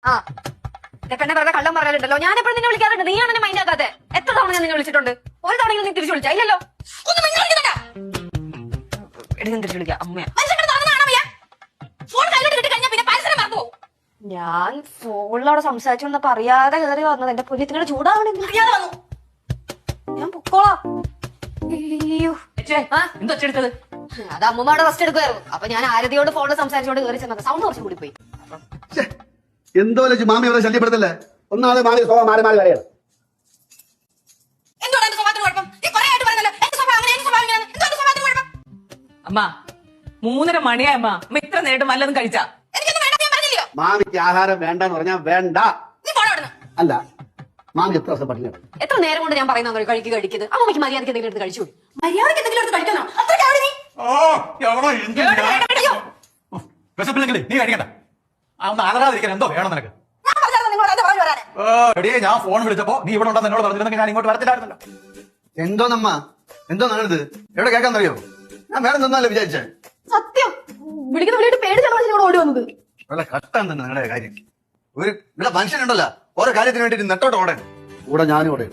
ആ പെണ്ണെ വെറുതെ കള്ളം പറയാറുണ്ടല്ലോ. ഞാൻ എപ്പോഴും നിന്നെ വിളിക്കാറുണ്ട്, നീയാണ് എന്നെ മൈൻഡ് ആക്കാതെ. എത്ര തവണ ഞാൻ നിന്നെ വിളിച്ചിട്ടുണ്ട്? ഒരു തവണ നീ തിരിച്ചു വിളിച്ചാ? ഇല്ലല്ലോ. എടുക്കും തിരിച്ചു വിളിക്കാം അമ്മയാ. ഞാൻ ഫോണിലവിടെ സംസാരിച്ചോണ്ടപ്പോ അറിയാതെ കയറി വന്നത്. എന്റെ പുല്യത്തിനോട് ചൂടാവണെന്ന് ഞാൻ പൊക്കോളാം. അയ്യോ എന്താ എടുത്തത്? അത് അമ്മമാടെ റെസ്റ്റ് എടുക്കുമായിരുന്നു. അപ്പൊ ഞാൻ ആരതിയോട് ഫോണിൽ സംസാരിച്ചോണ്ട് കയറി ചെന്നത്. സൗണ്ട് കുറച്ച് കൂടി പോയി. എന്തോ മാമി അവരെ ശല്യപ്പെടുത്തല്ലേ. ഒന്നാമത് മാമി സ്വഭാവം മാറി മാറി വരെയാണ്. അമ്മ 3:30 മണിയായ അമ്മ ഇത്ര നേരിട്ട് വല്ലതും കഴിച്ചാ? മാമിക്ക് ആഹാരം വേണ്ടെന്ന് പറഞ്ഞാൽ വേണ്ട. അല്ല മാമി എത്ര ദിവസം പട്ടിണി? എത്ര നേരം കൊണ്ട് ഞാൻ പറയുന്ന കഴിക്കുന്നത്. അമ്മയ്ക്ക് മര്യാദയ്ക്ക് എന്തെങ്കിലും എടുത്ത് കഴിച്ചു. മര്യാദയ്ക്ക് എന്തെങ്കിലും എടുത്ത് കഴിക്കണോ? വിശപ്പില്ലെങ്കിൽ നീ കഴിക്കണ്ട. ഒന്ന് അലറാതിരിക്കാൻ എന്തോ വേണം നിനക്ക്. ഞാൻ ഫോൺ വിളിച്ചപ്പോ നീ ഇവിടെ ഉണ്ടെന്ന് എന്നോട് പറഞ്ഞിരുന്നെങ്കിൽ ഞാൻ ഇങ്ങോട്ട് വരത്തില്ലായിരുന്നല്ലോ. എന്തോന്നമ്മ എന്തോ നടന്നത്? എവിടെ കേൾക്കാന്നറിയോ? ഞാൻ വേണം തന്നല്ലേ വിചാരിച്ചേ. സത്യം വിളിക്കുന്ന വിളിയിട്ട് പേടിച്ചാണ് ഓടി വന്നത്. വളരെ കഷ്ടം തന്നെ നിങ്ങളുടെ കാര്യം. ഇവിടെ മനുഷ്യനുണ്ടല്ലോ ഓരോ കാര്യത്തിന് വേണ്ടിട്ട് നെട്ടോട്ട് ഓടേ. കൂടെ ഞാനും ഓടേ.